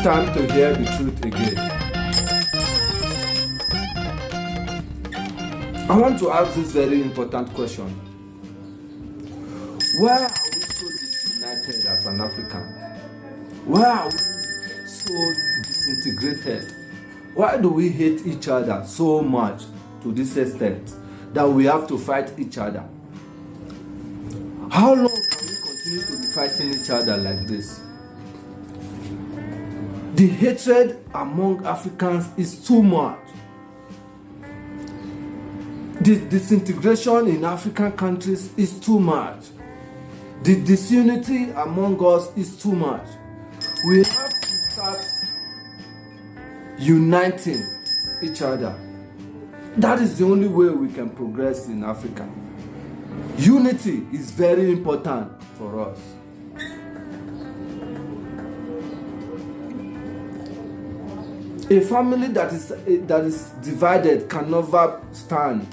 It's time to hear the truth again. I want to ask this very important question. Why are we so disunited as an African? Why are we so disintegrated? Why do we hate each other so much to this extent that we have to fight each other? How long can we continue to be fighting each other like this? The hatred among Africans is too much. The disintegration in African countries is too much. The disunity among us is too much. We have to start uniting each other. That is the only way we can progress in Africa. Unity is very important for us. A family that is divided can never stand.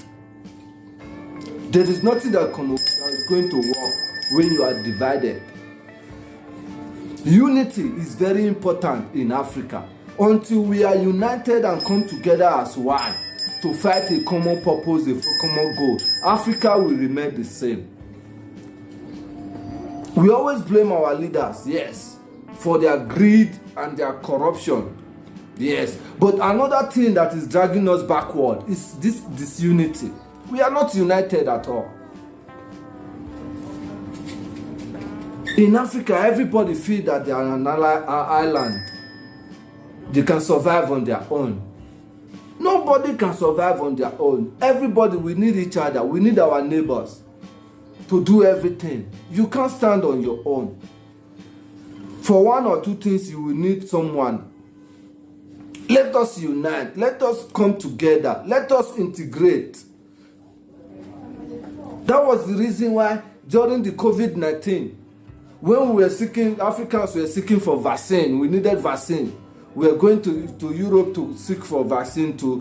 There is nothing that is going to work when you are divided. Unity is very important in Africa. Until we are united and come together as one to fight a common purpose, a common goal, Africa will remain the same. We always blame our leaders, yes, for their greed and their corruption. Yes, but another thing that is dragging us backward is this disunity. We are not united at all. In Africa, everybody feels that they are on an island. They can survive on their own. Nobody can survive on their own. Everybody, we need each other. We need our neighbors to do everything. You can't stand on your own. For one or two things, you will need someone. Let us unite. Let us come together. Let us integrate. That was the reason why during the COVID-19, when we were seeking, Africans were seeking for vaccine, we needed vaccine. We are going to Europe to seek for vaccine to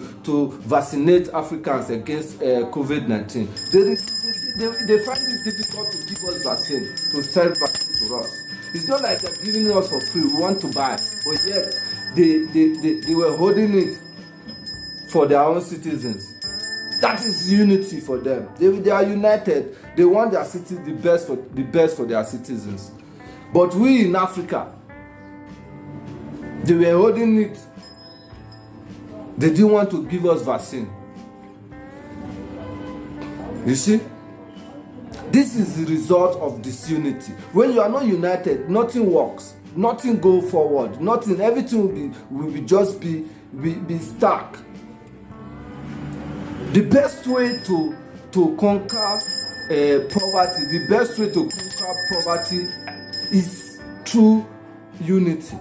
vaccinate Africans against COVID-19. They find it difficult to give us vaccine, to sell vaccine to us. It's not like they're giving us for free. We want to buy, but yet they were holding it for their own citizens. That is unity for them. They are united. They want their city the best for their citizens. But we in Africa, they were holding it. They didn't want to give us vaccine. You see? This is the result of disunity. When you are not united, nothing works. Nothing go forward. Nothing. Everything will just be stuck. The best way to conquer poverty, the best way to conquer poverty is through unity.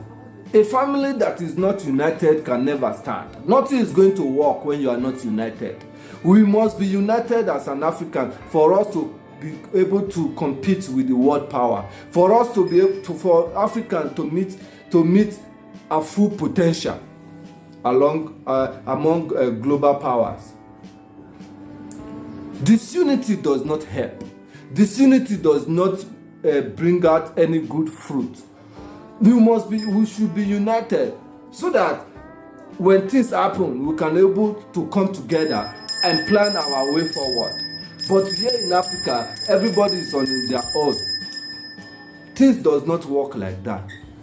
A family that is not united can never stand. Nothing is going to work when you are not united. We must be united as an African for us to be able to compete with the world power. For us to be able to, for African to meet a full potential among global powers. Disunity does not help. Disunity does not bring out any good fruit. We should be united so that when things happen, we can able to come together and plan our way forward. But here in Africa, everybody is on their own. Things does not work like that.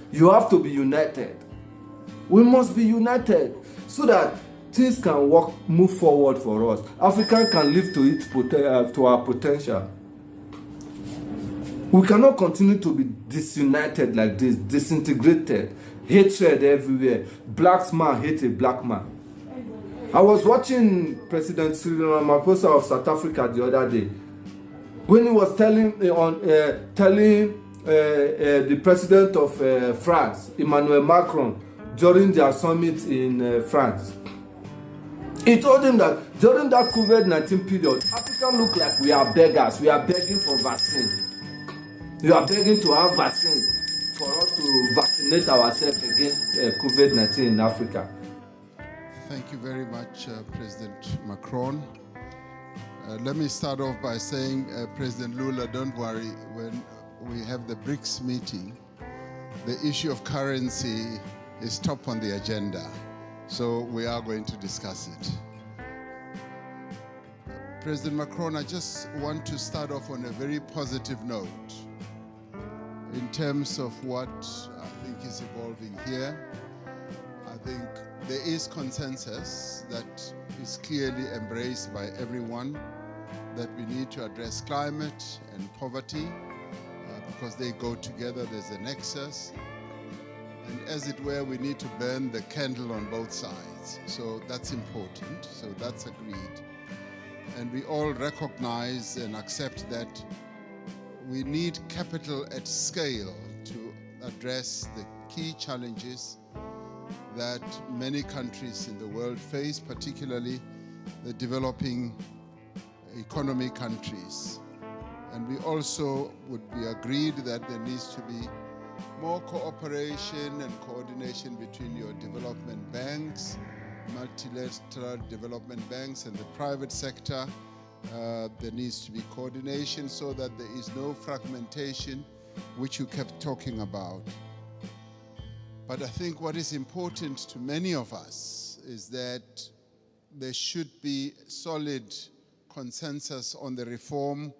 You have to be united. We must be united so that things can move forward for us. Africa can live to our potential. We cannot continue to be disunited like this, disintegrated, hatred everywhere. Black man hate a black man. I was watching President Cyril Ramaphosa of South Africa the other day when he was telling the president of France, Emmanuel Macron, during their summit in France. He told him that during that COVID-19 period, Africa look like we are beggars. We are begging for vaccine. We are begging to have vaccine for us to vaccinate ourselves against COVID-19 in Africa. Thank you very much, President Macron. Let me start off by saying, President Lula, don't worry. When we have the BRICS meeting, the issue of currency is top on the agenda. So we are going to discuss it. President Macron, I just want to start off on a very positive note in terms of what I think is evolving here. I think there is consensus that is clearly embraced by everyone that we need to address climate and poverty because they go together. There's a nexus. And as it were, we need to burn the candle on both sides. So that's important. So that's agreed. And we all recognize and accept that we need capital at scale to address the key challenges that many countries in the world face, particularly the developing economy countries. And we also would be agreed that there needs to be more cooperation and coordination between your development banks, multilateral development banks, and the private sector. There needs to be coordination so that there is no fragmentation, which you kept talking about. But I think what is important to many of us is that there should be solid consensus on the reform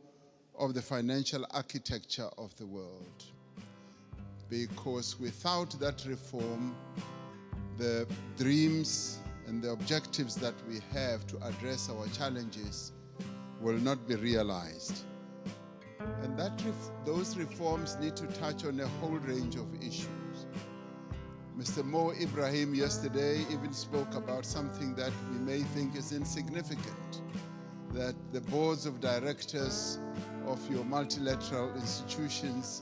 of the financial architecture of the world. Because without that reform, the dreams and the objectives that we have to address our challenges will not be realized. And those reforms need to touch on a whole range of issues. Mr. Mo Ibrahim yesterday even spoke about something that we may think is insignificant, that the boards of directors of your multilateral institutions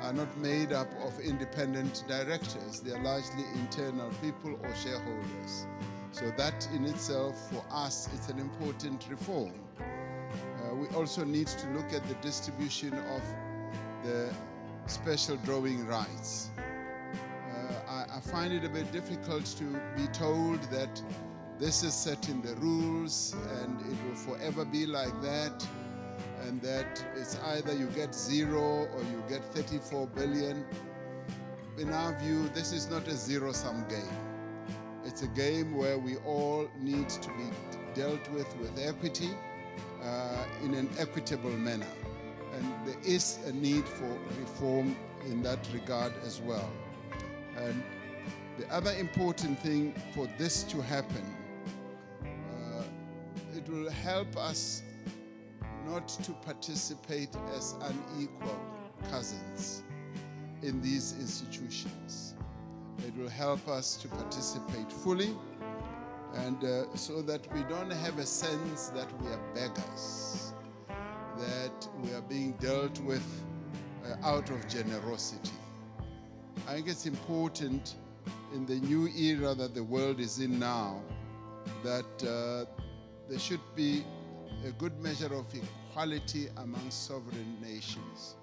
are not made up of independent directors. They are largely internal people or shareholders. So that in itself, for us, it's an important reform. We also need to look at the distribution of the special drawing rights. I find it a bit difficult to be told that this is set in the rules and it will forever be like that, and that it's either you get 0 or you get 34 billion. In our view, this is not a zero-sum game. It's a game where we all need to be dealt with equity in an equitable manner. And there is a need for reform in that regard as well. And the other important thing for this to happen, it will help us not to participate as unequal cousins in these institutions. It will help us to participate fully, and so that we don't have a sense that we are beggars, that we are being dealt with out of generosity. I think it's important in the new era that the world is in now that there should be a good measure of equality among sovereign nations.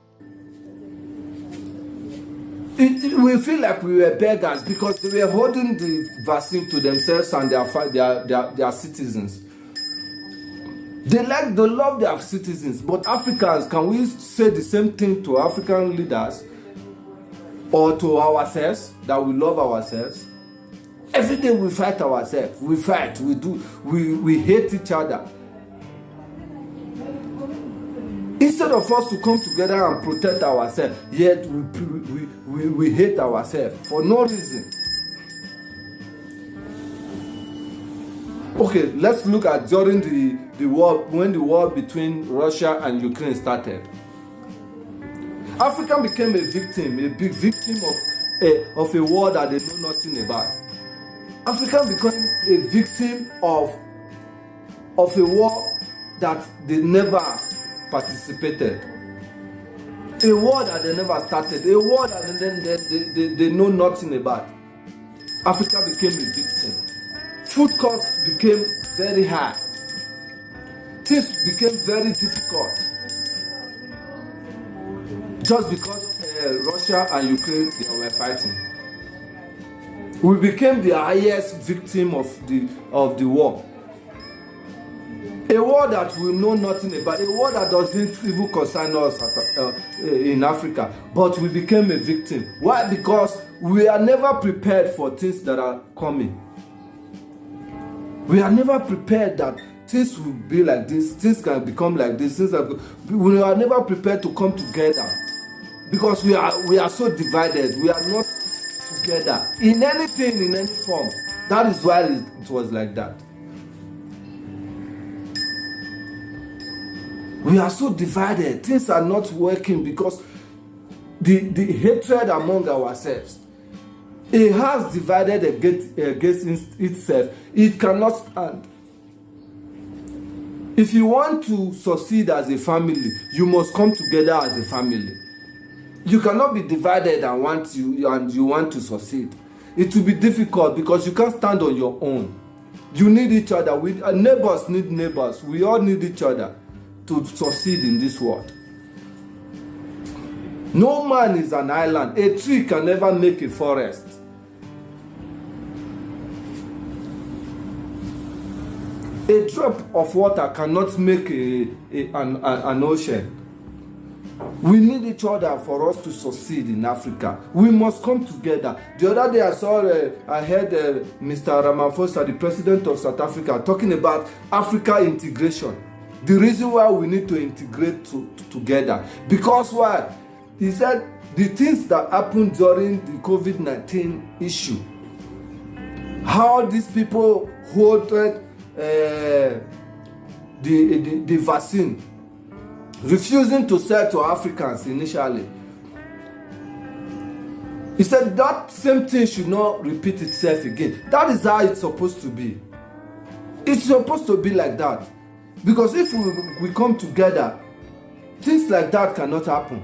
We feel like we were beggars because they were holding the vaccine to themselves and their citizens. They love their citizens, but Africans, can we say the same thing to African leaders or to ourselves, that we love ourselves? Every day we fight ourselves. We fight, we hate each other. Instead of us to come together and protect ourselves, yet we hate ourselves for no reason. Okay, let's look at during the war, when the war between Russia and Ukraine started. Africa became a victim, a big victim of a war that they know nothing about. Africa became a victim of a war that they never participated, a war that they never started, a war that they know nothing about. Africa became a victim. Food costs became very high. Things became very difficult just because Russia and Ukraine, they were fighting. We became the highest victim of the war. A war that we know nothing about, a war that doesn't even concern us in Africa, but we became a victim. Why? Because we are never prepared for things that are coming. We are never prepared that things will be like this, things can become like this. We are never prepared to come together because we are so divided. We are not together in anything, in any form. That is why it was like that. We are so divided. Things are not working because the hatred among ourselves. It has divided against itself. It cannot stand. If you want to succeed as a family, you must come together as a family. You cannot be divided and you want to succeed. It will be difficult because you can't stand on your own. You need each other. Neighbors need neighbors. We all need each other to succeed in this world. No man is an island. A tree can never make a forest. A drop of water cannot make an ocean. We need each other for us to succeed in Africa. We must come together. The other day I heard Mr. Ramaphosa, the president of South Africa, talking about Africa integration. The reason why we need to integrate together. Because why? He said the things that happened during the COVID-19 issue, how these people hoarded the vaccine, refusing to sell to Africans initially. He said that same thing should not repeat itself again. That is how it's supposed to be. It's supposed to be like that. Because if we come together, things like that cannot happen.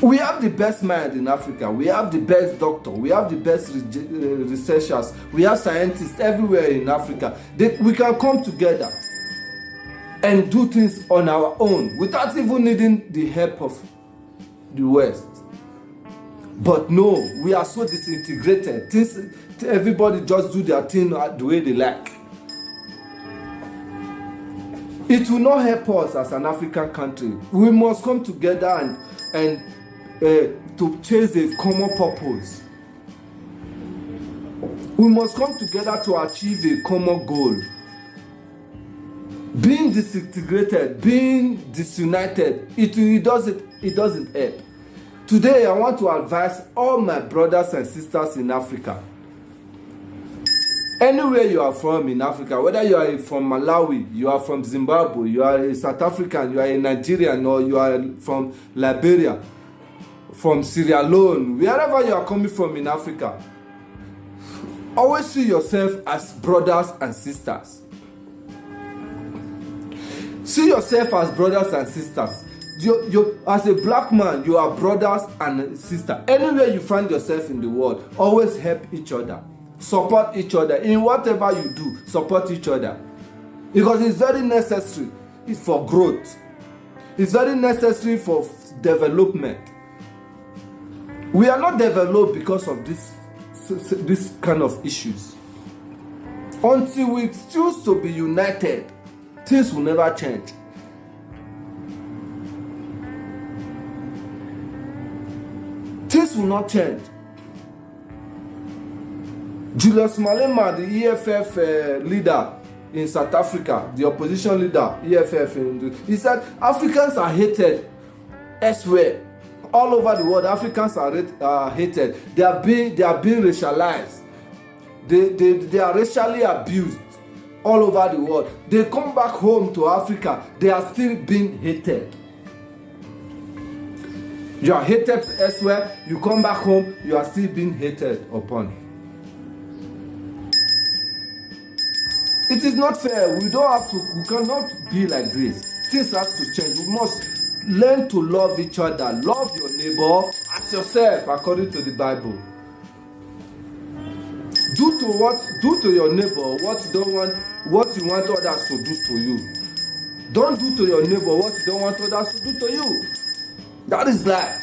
We have the best mind in Africa. We have the best doctor. We have the best researchers. We have scientists everywhere in Africa. We can come together and do things on our own without even needing the help of the West. But no, we are so disintegrated. Everybody just do their thing the way they like. It will not help us as an African country. We must come together and to chase a common purpose. We must come together to achieve a common goal. Being disintegrated, being disunited, it doesn't help. Today, I want to advise all my brothers and sisters in Africa. Anywhere you are from in Africa, whether you are from Malawi, you are from Zimbabwe, you are a South African, you are a Nigerian, or you are from Liberia, from Sierra Leone, wherever you are coming from in Africa, always see yourself as brothers and sisters. See yourself as brothers and sisters. You, as a black man, you are brothers and sisters. Anywhere you find yourself in the world, always help each other. Support each other. In whatever you do, support each other. Because it's very necessary. It's for growth. It's very necessary for development. We are not developed because of this kind of issues. Until we choose to be united, things will never change. Things will not change. Julius Malema, the EFF leader in South Africa, the opposition leader, EFF, he said Africans are hated elsewhere. All over the world, Africans are hated. They are being racialized. They are racially abused all over the world. They come back home to Africa, they are still being hated. You are hated elsewhere, you come back home, you are still being hated upon. It is not fair. We cannot be like this. Things have to change. We must learn to love each other. Love your neighbor as yourself, according to the Bible. Do to your neighbor what you want others to do to you. Don't do to your neighbor what you don't want others to do to you. That is life.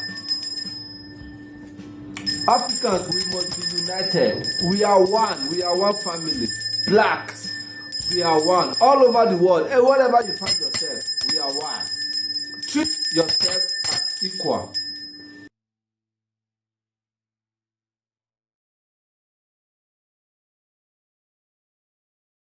Africans, we must be united. We are one. We are one family. Blacks, we are one. All over the world, and wherever you find yourself, we are one. Treat yourself as equal.